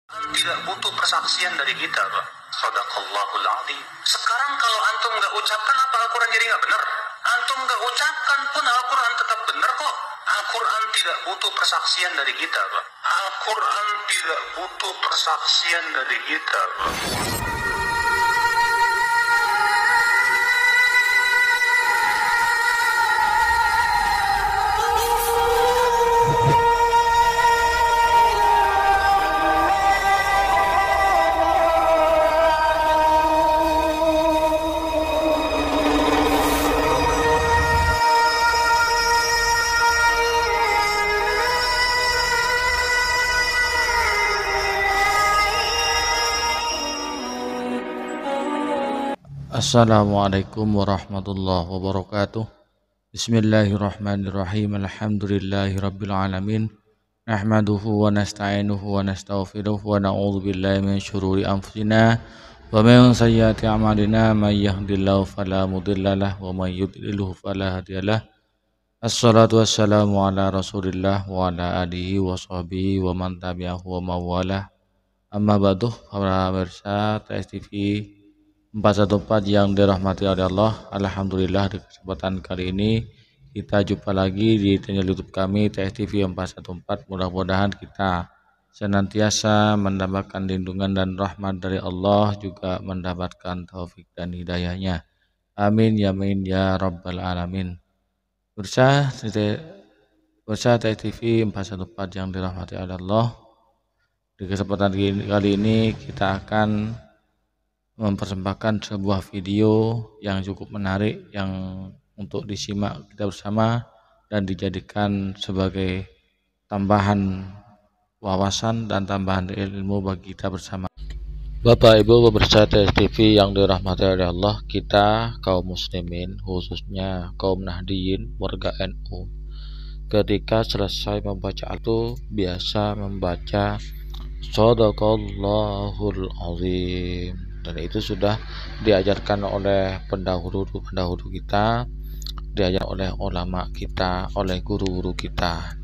Tidak butuh persaksian dari kita, Pak. Shadaqallahul adzim. Sekarang kalau antum nggak ucapkan, apa Al-Quran jadi nggak benar? Antum nggak ucapkan pun Al-Quran tetap benar kok. Al-Quran tidak butuh persaksian dari kita, Pak. Al-Quran tidak butuh persaksian dari kita, Pak. Assalamualaikum warahmatullahi wabarakatuh. Bismillahirrahmanirrahim. Alhamdulillahirabbil alamin. Nahmaduhu wa nasta'inuhu wa nastaghfiruh wa na'udzu billahi min syururi anfusina wa min sayyiati a'malina. May yahdihillahu fala mudhillalah wa may yudlilhu fala hadiyalah. Assalatu wassalamu ala Rasulillah wa ala alihi wa sahbihi wa man tabi'ahu wa mawalah. Amma ba'du, para pemirsa TSTV 414 yang dirahmati oleh Allah. Alhamdulillah, di kesempatan kali ini kita jumpa lagi di channel YouTube kami TSTV 414. Mudah-mudahan kita senantiasa mendapatkan lindungan dan rahmat dari Allah, juga mendapatkan taufik dan hidayahnya. Amin ya amin ya rabbal alamin. Pemirsa TSTV 414 yang dirahmati oleh Allah, di kesempatan kali ini kita akan mempersembahkan sebuah video yang cukup menarik, yang untuk disimak kita bersama dan dijadikan sebagai tambahan wawasan dan tambahan ilmu bagi kita bersama. Bapak Ibu pemirsa TSTV yang dirahmati oleh Allah, kita kaum muslimin, khususnya kaum Nahdiyin warga NU, ketika selesai membaca itu biasa membaca Shadaqallahul adzim, dan itu sudah diajarkan oleh pendahulu kita, diajarkan oleh ulama kita, oleh guru-guru kita.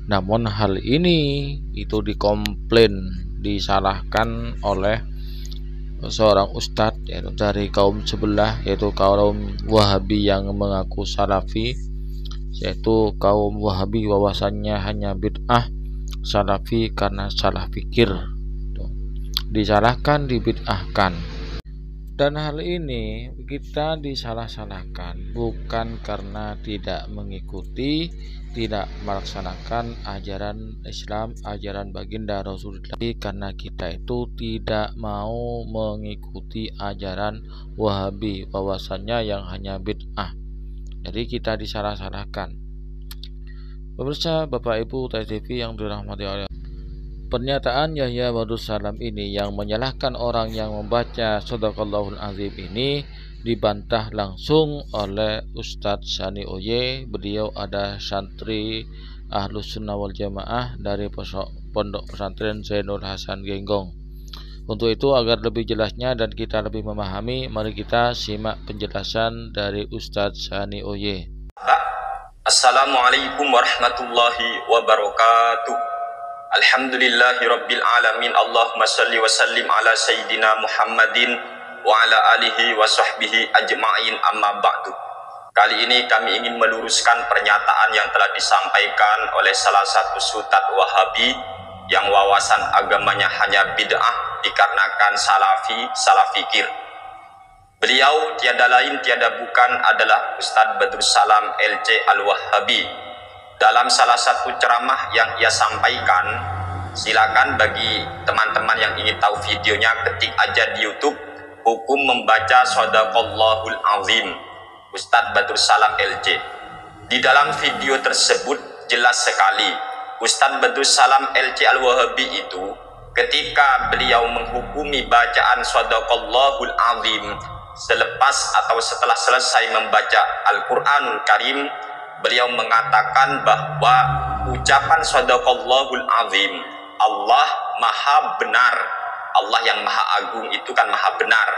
Namun hal ini itu dikomplain, disalahkan oleh seorang ustadz, yaitu dari kaum sebelah, yaitu kaum Wahabi yang mengaku salafi, yaitu kaum Wahabi bahwasannya hanya bid'ah, salafi karena salah fikir, disalahkan, dibid'ahkan. Dan hal ini kita disalah-salahkan bukan karena tidak mengikuti, tidak melaksanakan ajaran Islam, ajaran baginda Rasulullah, tapi karena kita itu tidak mau mengikuti ajaran Wahabi bahwasannya yang hanya bid'ah. Jadi kita disalah-salahkan. Pemirsa, Bapak Ibu TSTV yang dirahmati Allah, pernyataan Yahya Badrus Salam ini yang menyalahkan orang yang membaca Shadaqallahul Adzim ini dibantah langsung oleh Ustadz Sani Oye. Beliau ada santri Ahlus Sunnah wal Jamaah dari Pondok Pesantren Zainul Hasan Genggong. Untuk itu, agar lebih jelasnya dan kita lebih memahami, mari kita simak penjelasan dari Ustadz Sani Oye. Assalamualaikum warahmatullahi wabarakatuh. Alhamdulillahi rabbil alamin. Allahumma salli wa sallim ala sayyidina Muhammadin wa ala alihi wa sahbihi ajma'in, amma ba'du. Kali ini kami ingin meluruskan pernyataan yang telah disampaikan oleh salah satu sultan Wahabi yang wawasan agamanya hanya bid'ah dikarenakan salah fikir. Beliau tiada lain tiada bukan adalah Ustadz Badrus Salam LC Al-Wahabi. Dalam salah satu ceramah yang ia sampaikan, silakan bagi teman-teman yang ingin tahu videonya, ketik aja di YouTube hukum membaca Shadaqallahul Adzim Ustadz Badrus Salam LC. Di dalam video tersebut jelas sekali Ustadz Badrus Salam LC Al-Wahabi itu ketika beliau menghukumi bacaan Shadaqallahul Adzim selepas atau setelah selesai membaca Al-Quranul Karim, beliau mengatakan bahwa ucapan Shadaqallahul Adzim, Allah maha benar, Allah yang maha agung itu kan maha benar.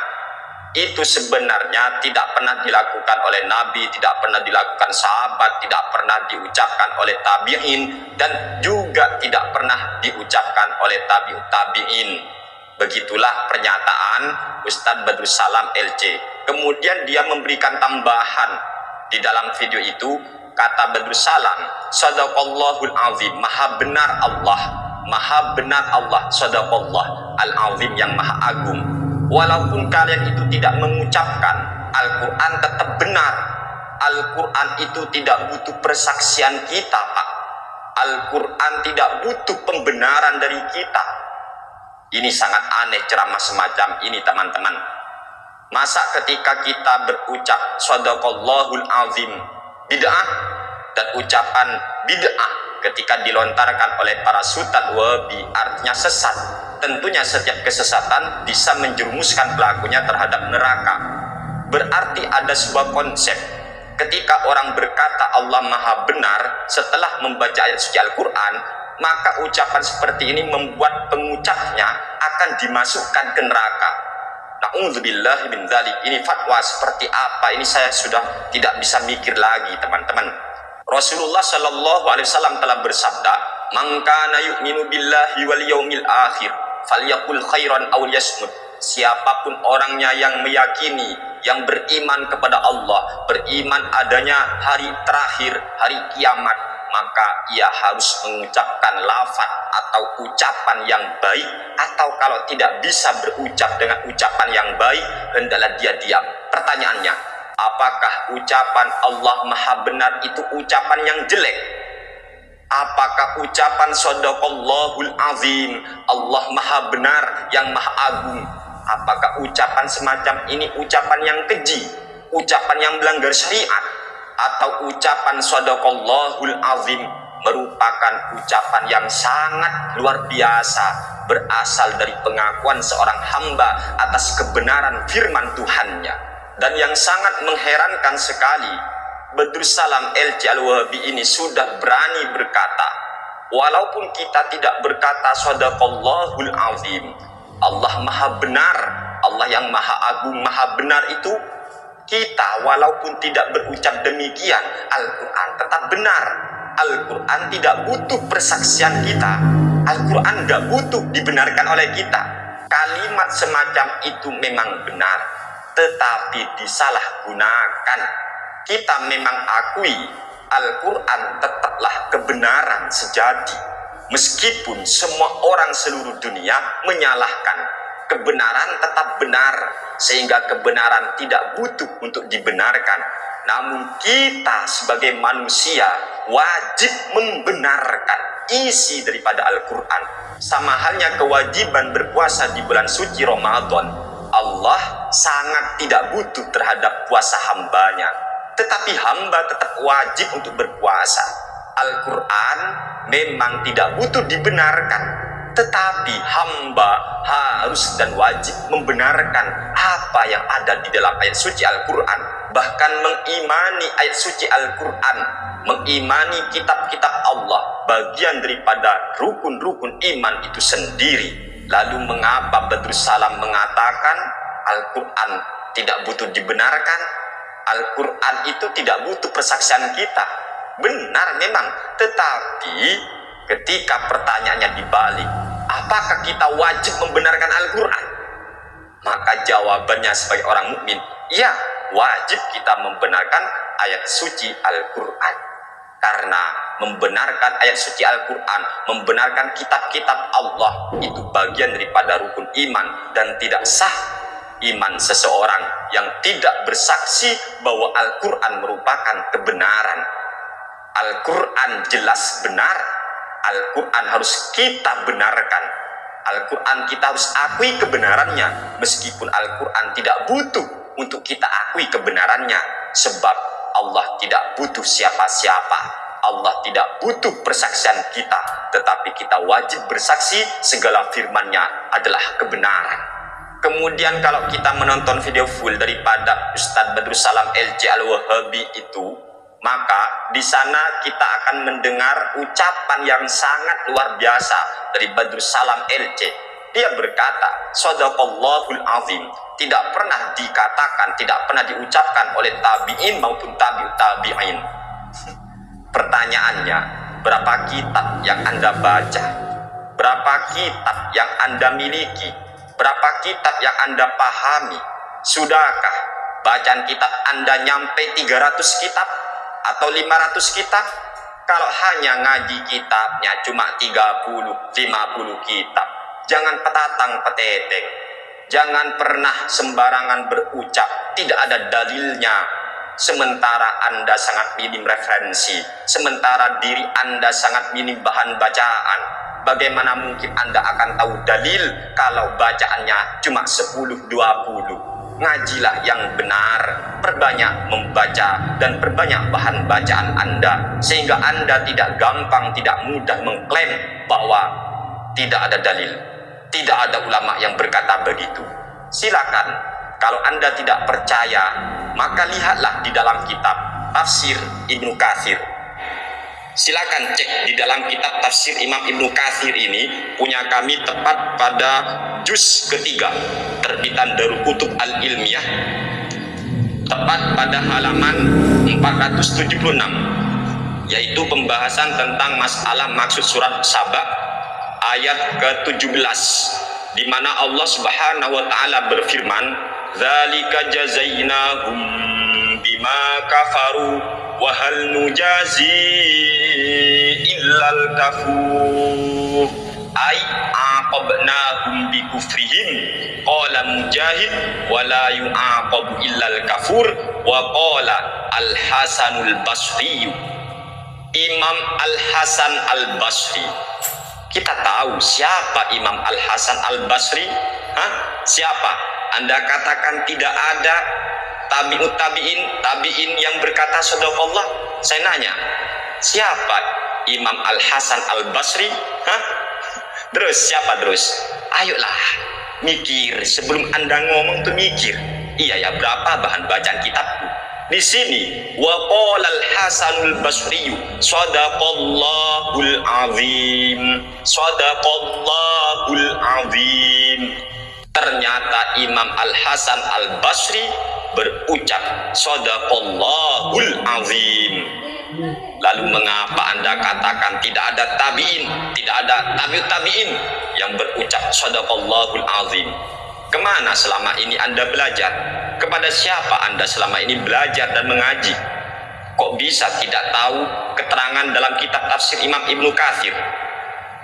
itu sebenarnya tidak pernah dilakukan oleh Nabi, tidak pernah dilakukan sahabat, tidak pernah diucapkan oleh tabi'in, dan juga tidak pernah diucapkan oleh tabi'ut tabi'in. Begitulah pernyataan Ustadz Badrus Salam LC. Kemudian dia memberikan tambahan di dalam video itu, kata Badrus Salam, Shadaqallahul azim, maha benar Allah, Shadaqallah al-azim, yang maha agung. Walaupun kalian itu tidak mengucapkan, Al-Quran tetap benar. Al-Quran itu tidak butuh persaksian kita, Pak. Al-Quran tidak butuh pembenaran dari kita. Ini sangat aneh ceramah semacam ini, teman-teman. Masa ketika kita berucap Shadaqallahul azim bid'ah, dan ucapan bid'ah ketika dilontarkan oleh para sultan wahabi artinya sesat. Tentunya setiap kesesatan bisa menjerumuskan pelakunya terhadap neraka. Berarti ada sebuah konsep. Ketika orang berkata Allah maha benar setelah membaca ayat suci Al-Quran, maka ucapan seperti ini membuat pengucapnya akan dimasukkan ke neraka. Na'udzubillah min dzalik. Ini fatwa seperti apa? Ini saya sudah tidak bisa mikir lagi, teman-teman. Rasulullah Shallallahu Alaihi Wasallam telah bersabda, "Man kana yu'minu billahi wal yaumil akhir, falyaqul khairan aw liyasmut." Siapapun orangnya yang meyakini, yang beriman kepada Allah, beriman adanya hari terakhir, hari kiamat, maka ia harus mengucapkan lafaz atau ucapan yang baik, atau kalau tidak bisa berucap dengan ucapan yang baik, hendaklah dia diam. Pertanyaannya, apakah ucapan Allah maha benar itu ucapan yang jelek? Apakah ucapan Shadaqallahul azim, Allah maha benar yang maha agung, apakah ucapan semacam ini ucapan yang keji, ucapan yang melanggar syariat? Atau ucapan Shadaqallahul azim merupakan ucapan yang sangat luar biasa, berasal dari pengakuan seorang hamba atas kebenaran firman Tuhannya? Dan yang sangat mengherankan sekali, Badrus Salam LC Al-Wahabi ini sudah berani berkata, walaupun kita tidak berkata Shadaqallahul azim, Allah maha benar, Allah yang maha agung, maha benar itu, kita walaupun tidak berucap demikian, Al-Quran tetap benar. Al-Quran tidak butuh persaksian kita. Al-Quran tidak butuh dibenarkan oleh kita. Kalimat semacam itu memang benar, tetapi disalahgunakan. Kita memang akui Al-Quran tetaplah kebenaran sejati. Meskipun semua orang seluruh dunia menyalahkan, kebenaran tetap benar, sehingga kebenaran tidak butuh untuk dibenarkan. Namun kita sebagai manusia wajib membenarkan isi daripada Al-Quran. Sama halnya kewajiban berpuasa di bulan suci Ramadan. Allah sangat tidak butuh terhadap puasa hambanya, tetapi hamba tetap wajib untuk berpuasa. Al-Quran memang tidak butuh dibenarkan, tetapi hamba harus dan wajib membenarkan apa yang ada di dalam ayat suci Al-Quran. Bahkan mengimani ayat suci Al-Quran, mengimani kitab-kitab Allah, bagian daripada rukun-rukun iman itu sendiri. Lalu mengapa Badrus Salam mengatakan Al-Quran tidak butuh dibenarkan? Al-Quran itu tidak butuh persaksian kita. Benar memang, tetapi ketika pertanyaannya dibalik, apakah kita wajib membenarkan Al-Quran? Maka jawabannya sebagai orang mukmin, ya, wajib kita membenarkan ayat suci Al-Quran. Karena membenarkan ayat suci Al-Quran, membenarkan kitab-kitab Allah, itu bagian daripada rukun iman, dan tidak sah iman seseorang yang tidak bersaksi bahwa Al-Quran merupakan kebenaran. Al-Quran jelas benar, Al-Quran harus kita benarkan, Al-Quran kita harus akui kebenarannya, meskipun Al-Quran tidak butuh untuk kita akui kebenarannya, sebab Allah tidak butuh siapa-siapa, Allah tidak butuh persaksian kita, tetapi kita wajib bersaksi segala firman-Nya adalah kebenaran. Kemudian kalau kita menonton video full daripada Ustadz Badrus Salam LC Al-Wahabi itu, maka di sana kita akan mendengar ucapan yang sangat luar biasa dari Badrus Salam LC. Dia berkata, Shadaqallahul azim. Tidak pernah dikatakan, tidak pernah diucapkan oleh tabi'in maupun tabi'ut tabi'in. Pertanyaannya, berapa kitab yang Anda baca? Berapa kitab yang Anda miliki? Berapa kitab yang Anda pahami? Sudahkah bacaan kitab Anda nyampe 300 kitab atau 500 kitab? Kalau hanya ngaji kitabnya cuma 30, 50 kitab, jangan petatang peteteng, jangan pernah sembarangan berucap, tidak ada dalilnya. Sementara Anda sangat minim referensi, sementara diri Anda sangat minim bahan bacaan, bagaimana mungkin Anda akan tahu dalil kalau bacaannya cuma 10-20? Ngajilah yang benar, perbanyak membaca dan perbanyak bahan bacaan Anda, sehingga Anda tidak gampang, tidak mudah mengklaim bahwa tidak ada dalil, tidak ada ulama yang berkata begitu. Silakan, kalau Anda tidak percaya, maka lihatlah di dalam kitab Tafsir Ibnu Katsir. Silakan cek di dalam kitab tafsir Imam Ibnu Katsir ini, punya kami tepat pada juz ketiga, terbitan Darul Kutub Al-Ilmiyah, tepat pada halaman 476, yaitu pembahasan tentang masalah maksud surat Saba ayat ke-17, di mana Allah Subhanahu wa taala berfirman, "Dzalika jazainahum bima kafaru wa hal nujazi illal kafur ay aqabnahum bi kufrihim qala Mujahid wa la yu'aqabu illal kafur wa qala Al-Hasanul Basri." Imam Al-Hasan Al-Basri, kita tahu siapa Imam Al-Hasan Al-Basri? Siapa? Anda katakan tidak ada tabi'ut tabi'in yang berkata sadaqallah. Saya nanya, siapa Imam Al-Hasan Al-Basri? Terus siapa terus? Ayolah, mikir sebelum Anda ngomong tuh mikir. Iya ya, berapa bahan bacaan kitabku? Di sini wa qala Al-Hasanul Basri sadaqallahul azim, sadaqallahul azim. Ternyata Imam Al-Hasan Al-Basri berucap sadaqallahul azim. Lalu mengapa Anda katakan tidak ada tabi'in, tidak ada tabi'ut tabi'in yang berucap sadaqallahul azim? Kemana selama ini Anda belajar? Kepada siapa Anda selama ini belajar dan mengaji? Kok bisa tidak tahu keterangan dalam kitab tafsir Imam Ibnu Katsir?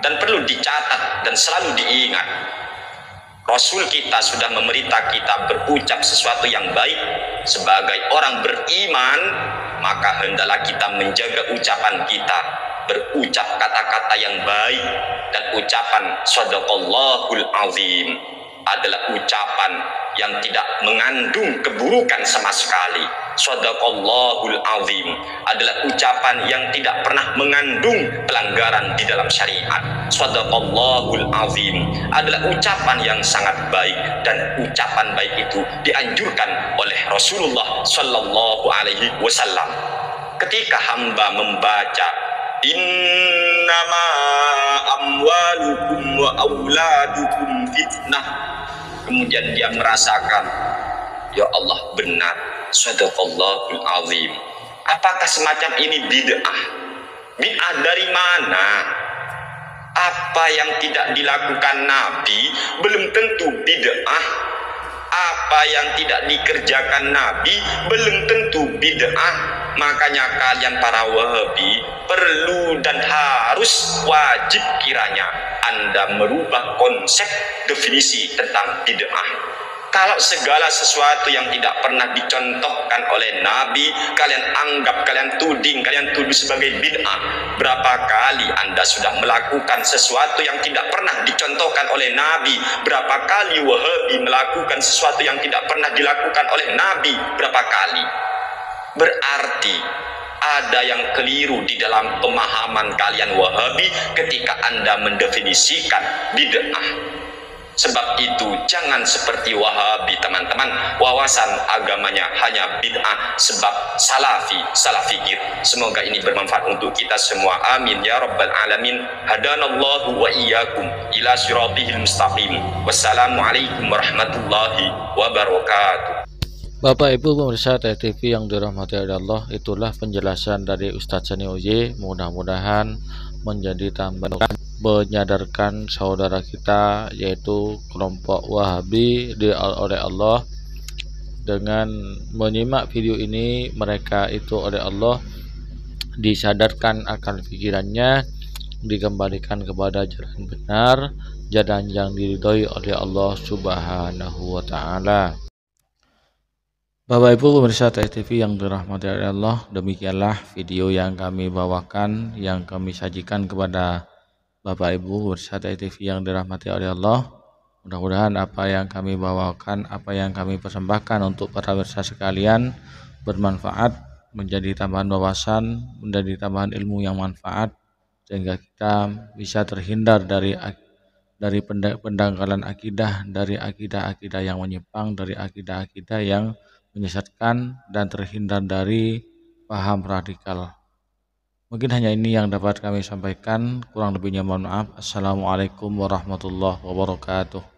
Dan perlu dicatat dan selalu diingat, Rasul kita sudah memerintah kita berucap sesuatu yang baik. Sebagai orang beriman, maka hendaklah kita menjaga ucapan kita, berucap kata-kata yang baik. Dan ucapan sadaqallahul azim adalah ucapan yang tidak mengandung keburukan sama sekali. Sadaqallahul azim adalah ucapan yang tidak pernah mengandung pelanggaran di dalam syariat. Sadaqallahul azim adalah ucapan yang sangat baik, dan ucapan baik itu dianjurkan oleh Rasulullah sallallahu alaihi wasallam. Ketika hamba membaca innama amwalukum wa auladukum fitnah, kemudian dia merasakan, ya Allah benar, sadaqallahul azim. Apakah semacam ini bid'ah? Bid'ah dari mana? Apa yang tidak dilakukan Nabi belum tentu bid'ah. Apa yang tidak dikerjakan Nabi belum tentu bid'ah. Makanya kalian para Wahabi perlu dan harus wajib kiranya Anda merubah konsep definisi tentang bid'ah. Kalau segala sesuatu yang tidak pernah dicontohkan oleh Nabi, kalian anggap, kalian tuding, kalian tuduh sebagai bid'ah. Berapa kali Anda sudah melakukan sesuatu yang tidak pernah dicontohkan oleh Nabi? Berapa kali Wahabi melakukan sesuatu yang tidak pernah dilakukan oleh Nabi? Berapa kali? Berarti ada yang keliru di dalam pemahaman kalian Wahabi ketika Anda mendefinisikan bid'ah. Sebab itu jangan seperti Wahabi teman-teman, wawasan agamanya hanya bid'ah sebab salah fikir. Semoga ini bermanfaat untuk kita semua, amin ya rabbal alamin. Hadanallahu wa iyyakum ila sirathil mustaqim. Wassalamualaikum warahmatullahi wabarakatuh. Bapak Ibu pemirsa TV yang dirahmati Allah, itulah penjelasan dari Ustadz Sani Uji. Mudah-mudahan menjadi tambahan menyadarkan saudara kita, yaitu kelompok Wahabi oleh Allah. Dengan menyimak video ini, mereka itu oleh Allah disadarkan akan pikirannya, dikembalikan kepada jalan benar, jalan yang diridhoi oleh Allah Subhanahu wa Ta'ala. Bapak Ibu pemirsa TV yang dirahmati Allah, demikianlah video yang kami bawakan, yang kami sajikan kepada Bapak Ibu pemirsa TV yang dirahmati oleh Allah. Mudah-mudahan apa yang kami bawakan, apa yang kami persembahkan untuk para pemirsa sekalian bermanfaat, menjadi tambahan wawasan, menjadi tambahan ilmu yang manfaat, sehingga kita bisa terhindar dari pendangkalan akidah, dari akidah-akidah yang menyimpang, dari akidah-akidah yang menyesatkan, dan terhindar dari paham radikal. Mungkin hanya ini yang dapat kami sampaikan, kurang lebihnya mohon maaf. Assalamualaikum warahmatullahi wabarakatuh.